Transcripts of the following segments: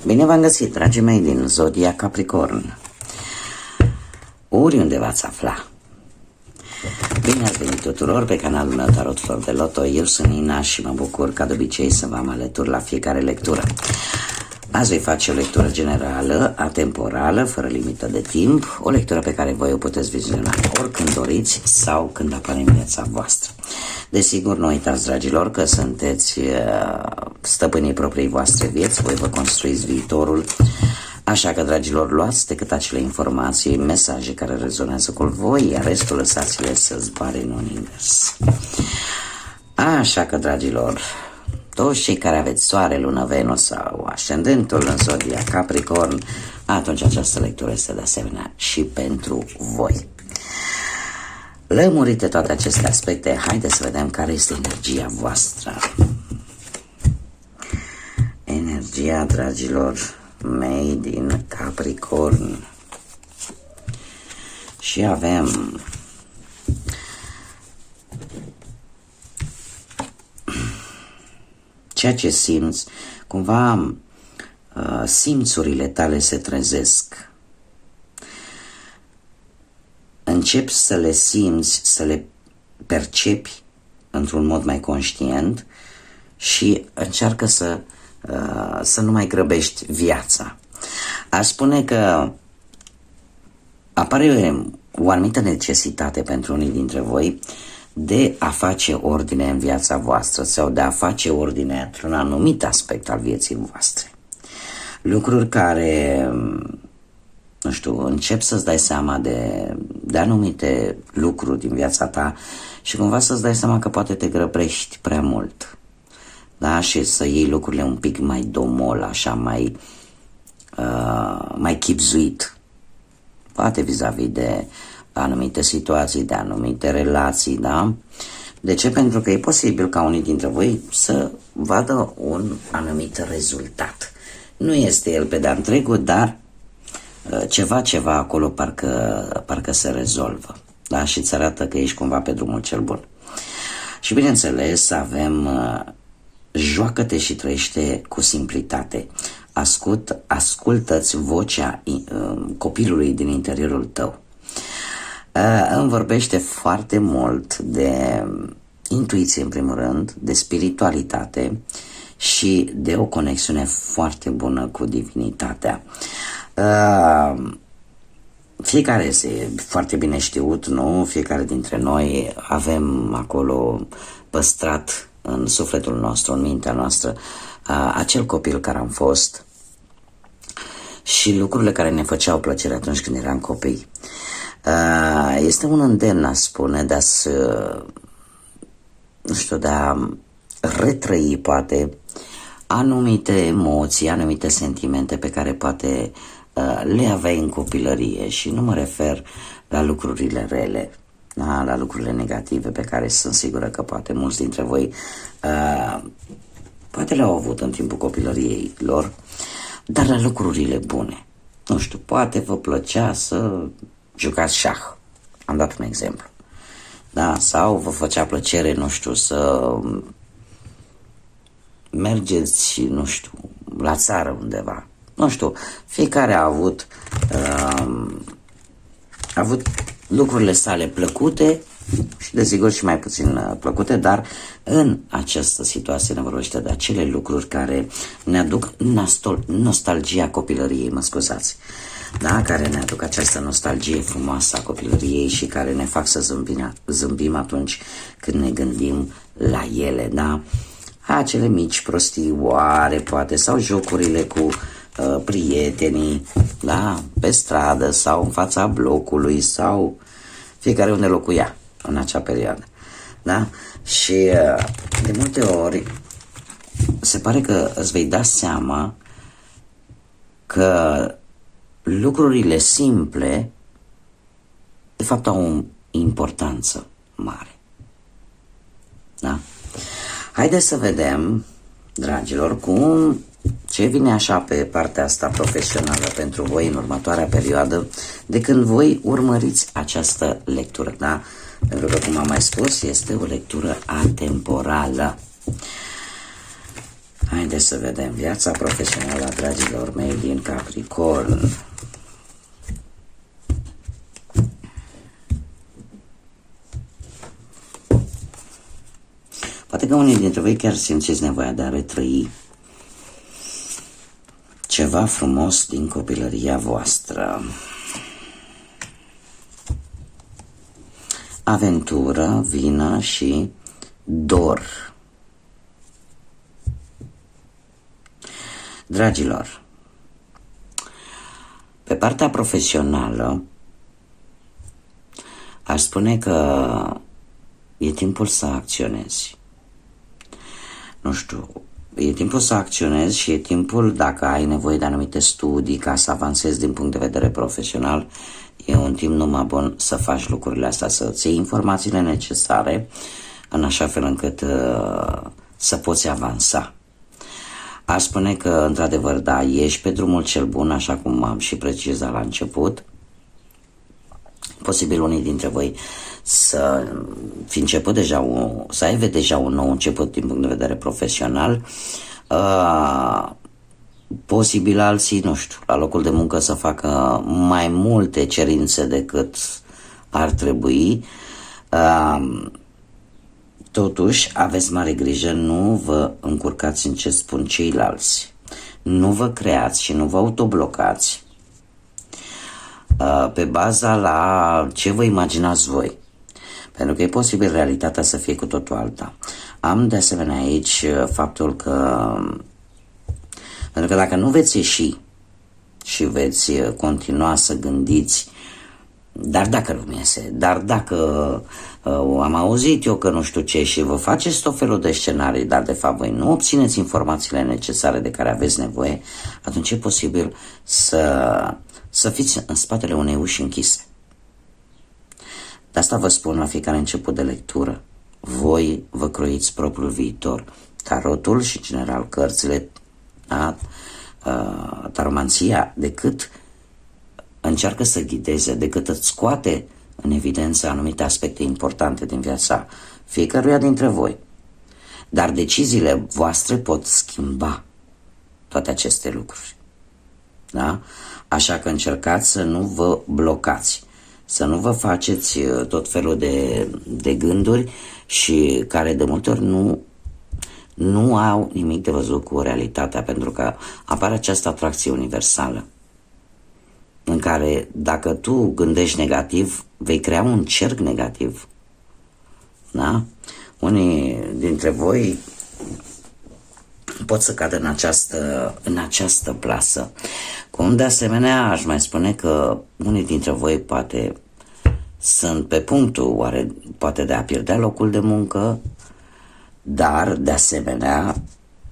Bine v-am găsit, dragii mei din Zodia Capricorn. Oriunde v-ați afla. Bine ați venit tuturor pe canalul meu Tarot Flor de Loto. Eu sunt Nina și mă bucur ca de obicei să vă am alături la fiecare lectură. Azi voi face o lectură generală, atemporală, fără limită de timp, o lectură pe care voi o puteți viziona oricând doriți sau când apare în viața voastră. Desigur, nu uitați, dragilor, că sunteți stăpânii propriei voastre vieți, voi vă construiți viitorul, așa că, dragilor, luați decât acele informații, mesaje care rezonează cu voi, iar restul lăsați-le să zboare în univers. Așa că, dragilor, toți cei care aveți soare, lună, Venus sau ascendentul în Zodia Capricorn, atunci această lectură este de asemenea și pentru voi. Lămurite toate aceste aspecte, haideți să vedem care este energia voastră. Energia, dragilor mei, din Capricorn. Și avem ceea ce simți, cumva simțurile tale se trezesc. Începi să le simți, să le percepi într-un mod mai conștient și încearcă să nu mai grăbești viața. Aș spune că apare o anumită necesitate pentru unii dintre voi de a face ordine în viața voastră sau de a face ordine într-un anumit aspect al vieții voastre. Lucruri care, nu știu, încep să-ți dai seama de anumite lucruri din viața ta și cumva să-ți dai seama că poate te grăbești prea mult. Da? Și să iei lucrurile un pic mai domol, așa, mai chibzuit. Poate vis-a-vis de anumite situații, de anumite relații, da? De ce? Pentru că e posibil ca unii dintre voi să vadă un anumit rezultat. Nu este el pe de-a întregul, dar ceva acolo parcă se rezolvă, da? Și îți arată că ești cumva pe drumul cel bun. Și bineînțeles avem joacă-te și trăiește cu simplitate. Ascultă-ți vocea copilului din interiorul tău. Îmi vorbește foarte mult de intuiție, în primul rând, de spiritualitate și de o conexiune foarte bună cu divinitatea. Fiecare este foarte bine știut, nu? Fiecare dintre noi avem acolo păstrat în sufletul nostru, în mintea noastră, acel copil care am fost și lucrurile care ne făceau plăcere atunci când eram copii. Este un îndemn, aș spune, de a retrăi, poate, anumite emoții, anumite sentimente pe care poate le aveai în copilărie și nu mă refer la lucrurile rele, la lucrurile negative pe care sunt sigură că poate mulți dintre voi poate le-au avut în timpul copilăriei lor, dar la lucrurile bune. Nu știu, poate vă plăcea să jucați șah. Am dat un exemplu. Da? Sau vă făcea plăcere, nu știu, să mergeți, nu știu, la țară undeva. Nu știu, fiecare a avut lucrurile sale plăcute și desigur și mai puțin plăcute, dar în această situație ne vorbește de acele lucruri care ne aduc nostalgia copilăriei, mă scuzați, da? Care ne aduc această nostalgie frumoasă a copilăriei și care ne fac să zâmbim atunci când ne gândim la ele, da? Acele mici prostioare, poate, sau jocurile cu prietenii, da? Pe stradă sau în fața blocului sau fiecare unde locuia în acea perioadă, da? Și de multe ori se pare că îți vei da seama că lucrurile simple de fapt au o importanță mare, da? Haideți să vedem, dragilor, ce vine așa pe partea asta profesională pentru voi în următoarea perioadă de când voi urmăriți această lectură, da? Pentru că, cum am mai spus, este o lectură atemporală. Haideți să vedem viața profesională a dragilor mei din Capricorn. Poate că unii dintre voi chiar simțiți nevoia de a retrăi ceva frumos din copilăria voastră. Aventură, vină și dor. Dragilor, pe partea profesională aș spune că e timpul să acționezi. Nu știu, e timpul să acționezi și e timpul, dacă ai nevoie de anumite studii ca să avansezi din punct de vedere profesional, e un timp numai bun să faci lucrurile astea, să-ți iei informațiile necesare în așa fel încât să poți avansa. Aș spune că, într-adevăr, da, ești pe drumul cel bun, așa cum am și precizat la început. Posibil unii dintre voi să fi început deja, să aibă deja un nou început din punct de vedere profesional. Posibil alții, nu știu, la locul de muncă să facă mai multe cerințe decât ar trebui. Totuși, aveți mare grijă, nu vă încurcați în ce spun ceilalți. Nu vă creați și nu vă autoblocați pe baza la ce vă imaginați voi. Pentru că e posibil realitatea să fie cu totul alta. Am de asemenea aici faptul că, pentru că dacă nu veți ieși și veți continua să gândiți, dar dacă nu iese, dar dacă am auzit eu că nu știu ce, și vă faceți tot felul de scenarii, dar de fapt voi nu obțineți informațiile necesare de care aveți nevoie, atunci e posibil să fiți în spatele unei uși închise. De asta vă spun la fiecare început de lectură, voi vă croiți propriul viitor. Tarotul și, în general, cărțile, taromanția, decât încearcă să ghideze, decât îți scoate în evidență anumite aspecte importante din viața fiecăruia dintre voi. Dar deciziile voastre pot schimba toate aceste lucruri. Da? Așa că încercați să nu vă blocați, să nu vă faceți tot felul de gânduri și care de multe ori nu au nimic de văzut cu realitatea, pentru că apare această atracție universală în care dacă tu gândești negativ, vei crea un cerc negativ. Da? Unii dintre voi pot să cadă în această plasă. Cum de asemenea aș mai spune că unii dintre voi poate sunt pe punctul poate de a pierde locul de muncă, dar de asemenea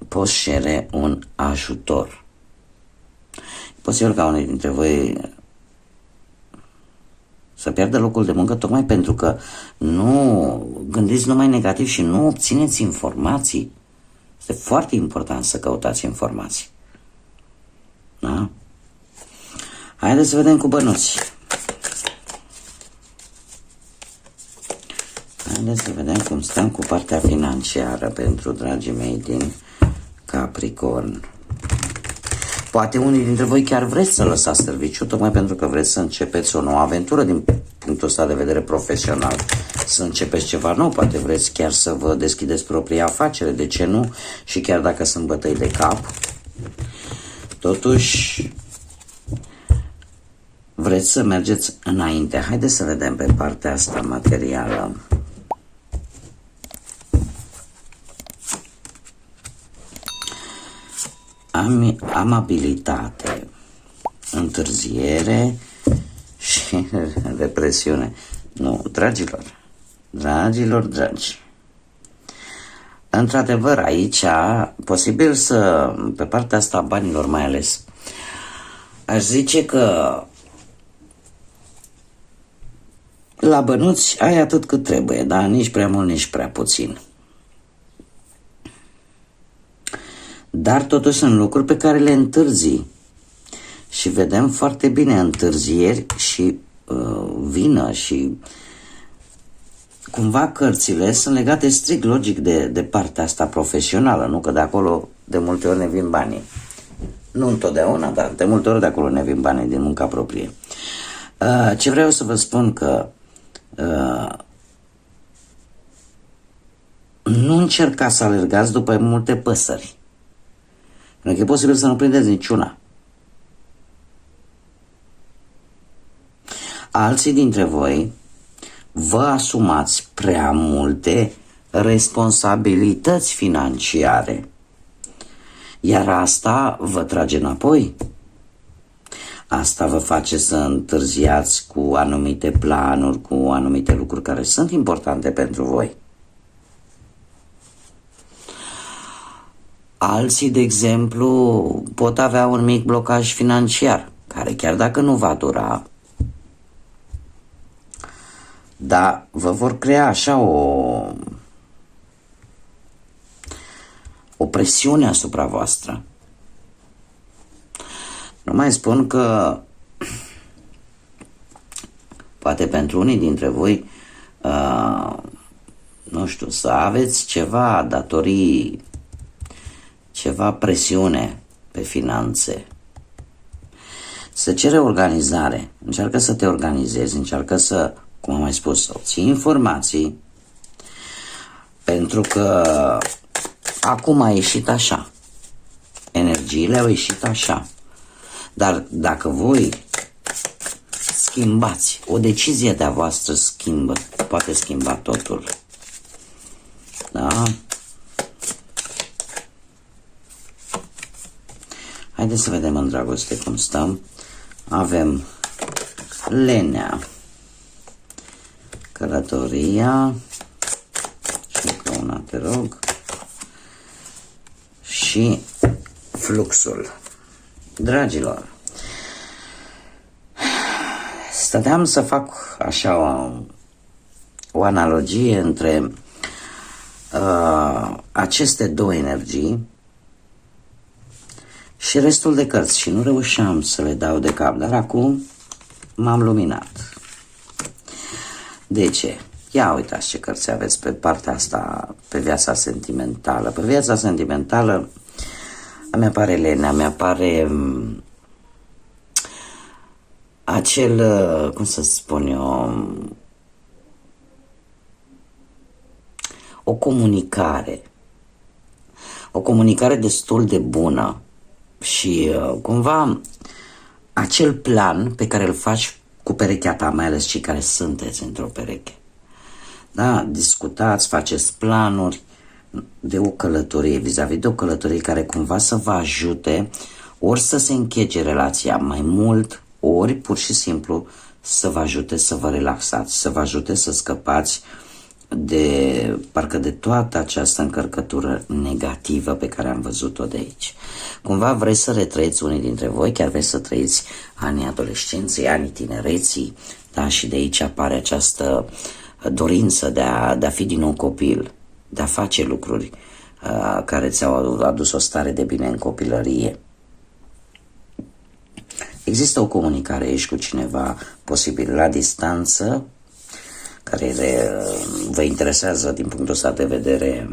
poți cere un ajutor. E posibil ca unii dintre voi să pierdă locul de muncă tocmai pentru că nu gândiți numai negativ și nu obțineți informații. Este foarte important să căutați informații. Da? Haideți să vedem cu bănuți. Haideți să vedem cum stăm cu partea financiară pentru dragii mei din Capricorn. Poate unii dintre voi chiar vreți să lăsați serviciul, tocmai pentru că vreți să începeți o nouă aventură din punctul ăsta de vedere profesional. Să începeți ceva nou, poate vreți chiar să vă deschideți propria afacere, de ce nu? Și chiar dacă sunt bătăi de cap, totuși vreți să mergeți înainte. Haideți să vedem pe partea asta materială. Amabilitate, întârziere și represiune. Nu, dragi. Într-adevăr, aici, posibil să, pe partea asta a banilor mai ales, aș zice că la bănuți ai atât cât trebuie, dar nici prea mult, nici prea puțin. Dar totuși sunt lucruri pe care le întârzi. Și vedem foarte bine întârzieri și vină și cumva cărțile sunt legate strict logic de partea asta profesională, nu? Că de acolo de multe ori ne vin banii. Nu întotdeauna, dar de multe ori de acolo ne vin banii din munca proprie. Ce vreau să vă spun că nu încercați să alergați după multe păsări. Pentru că e posibil să nu prindeți niciuna. Alții dintre voi vă asumați prea multe responsabilități financiare, iar asta vă trage înapoi. Asta vă face să întârziați cu anumite planuri, cu anumite lucruri care sunt importante pentru voi. Alții, de exemplu, pot avea un mic blocaj financiar, care chiar dacă nu va dura, dar vă vor crea așa o presiune asupra voastră. Nu mai spun că poate pentru unii dintre voi, nu știu, să aveți ceva datorii, ceva presiune pe finanțe. Să cere organizare. Încearcă să te organizezi, încearcă să, cum am mai spus, să obții informații, pentru că acum a ieșit așa. Energiile au ieșit așa. Dar dacă voi schimbați, o decizie de-a voastră schimbă, poate schimba totul. Da? Haideți să vedem în dragoste cum stăm. Avem lenea, călătoria, și încă una, te rog, și fluxul. Dragilor, stăteam să fac așa o analogie între aceste două energii și restul de cărți și nu reușeam să le dau de cap, dar acum m-am luminat. De ce? Ia uitați ce cărți aveți pe partea asta, pe viața sentimentală. Pe viața sentimentală îmi apare lenea, mi apare acel, cum să spun eu, o comunicare destul de bună și cumva acel plan pe care îl faci cu perechea ta, mai ales cei care sunteți într-o pereche. Da, discutați, faceți planuri de o călătorie, vis-a-vis de o călătorie care cumva să vă ajute ori să se închege relația mai mult, ori pur și simplu să vă ajute să vă relaxați, să vă ajute să scăpați parcă de toată această încărcătură negativă pe care am văzut-o de aici. Cumva vreți să retrăiți, unii dintre voi chiar vreți să trăiți anii adolescenței, anii tinereții, da? Și de aici apare această dorință de a fi din nou copil, de a face lucruri care ți-au adus o stare de bine în copilărie. Există o comunicare aici cu cineva, posibil la distanță, care vă interesează din punctul ăsta de vedere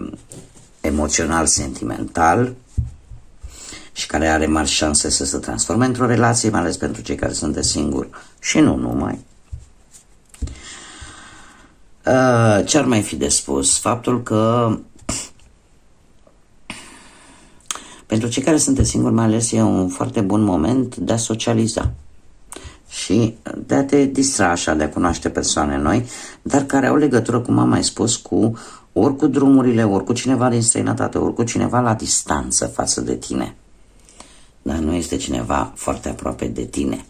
emoțional, sentimental și care are mari șanse să se transforme într-o relație, mai ales pentru cei care sunt de singuri și nu numai. Ce-ar mai fi de spus? Faptul că pentru cei care sunt de singuri, mai ales, e un foarte bun moment de a socializa și de a te distra așa, de a cunoaște persoane noi, dar care au legătură, cum am mai spus, ori cu drumurile, ori cu cineva din străinătate, ori cu cineva la distanță față de tine. Dar nu este cineva foarte aproape de tine.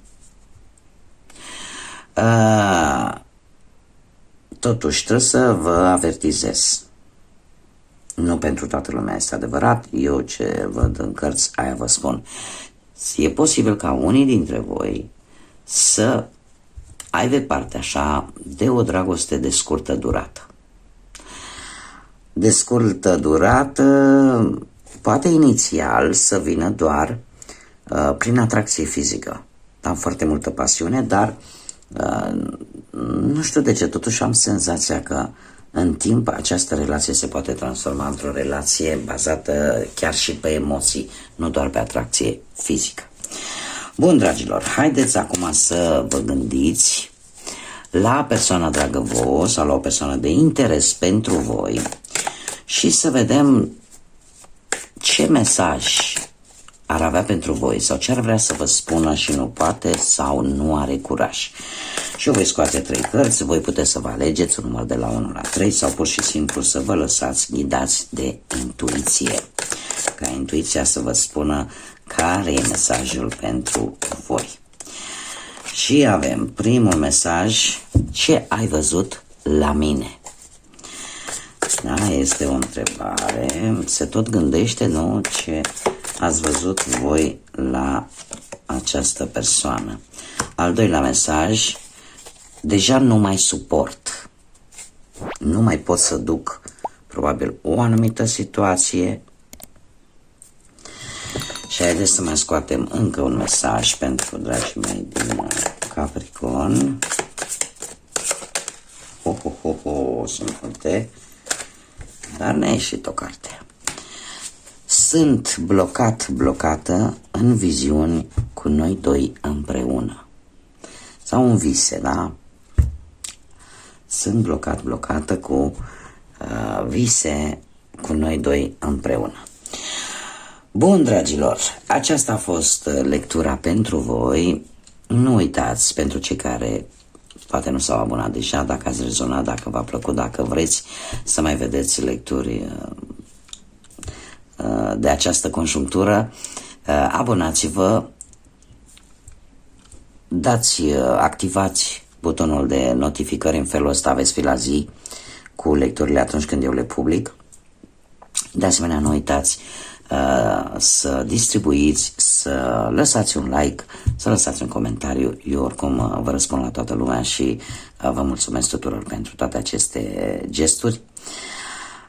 Totuși, trebuie să vă avertizez. Nu pentru toată lumea este adevărat. Eu ce văd în cărți, aia vă spun. E posibil ca unii dintre voi să aibă parte așa de o dragoste de scurtă durată. De scurtă durată poate inițial să vină doar prin atracție fizică. Am foarte multă pasiune, dar nu știu de ce, totuși am senzația că în timp această relație se poate transforma într-o relație bazată chiar și pe emoții, nu doar pe atracție fizică. Bun, dragilor, haideți acum să vă gândiți la persoana dragă vouă sau la o persoană de interes pentru voi și să vedem ce mesaj ar avea pentru voi sau ce ar vrea să vă spună și nu poate sau nu are curaj. Și eu voi scoate 3 cărți, voi puteți să vă alegeți un număr de la 1 la 3 sau pur și simplu să vă lăsați ghidați de intuiție. Ca intuiția să vă spună care e mesajul pentru voi. Și avem primul mesaj: ce ai văzut la mine? Da, este o întrebare, se tot gândește, nu, ce ați văzut voi la această persoană. Al doilea mesaj: deja nu mai suport, nu mai pot să duc probabil o anumită situație. Și haideți să mai scoatem încă un mesaj pentru dragii mei din Capricorn. Sunt multe, dar ne-a ieșit o carte. Sunt blocată în viziuni cu noi doi împreună. Sau în vise, da? Sunt blocată cu vise cu noi doi împreună. Bun, dragilor, aceasta a fost lectura pentru voi. Nu uitați, pentru cei care poate nu s-au abonat deja, dacă ați rezonat, dacă v-a plăcut, dacă vreți să mai vedeți lecturi de această conjunctură, abonați-vă, activați butonul de notificări, în felul ăsta veți fi la zi cu lecturile atunci când eu le public. De asemenea, nu uitați să distribuiți, să lăsați un like, să lăsați un comentariu. Eu oricum vă răspund la toată lumea și vă mulțumesc tuturor pentru toate aceste gesturi.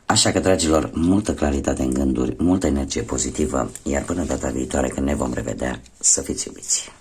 Așa că, dragilor, multă claritate în gânduri, multă energie pozitivă, iar până data viitoare când ne vom revedea, să fiți iubiți!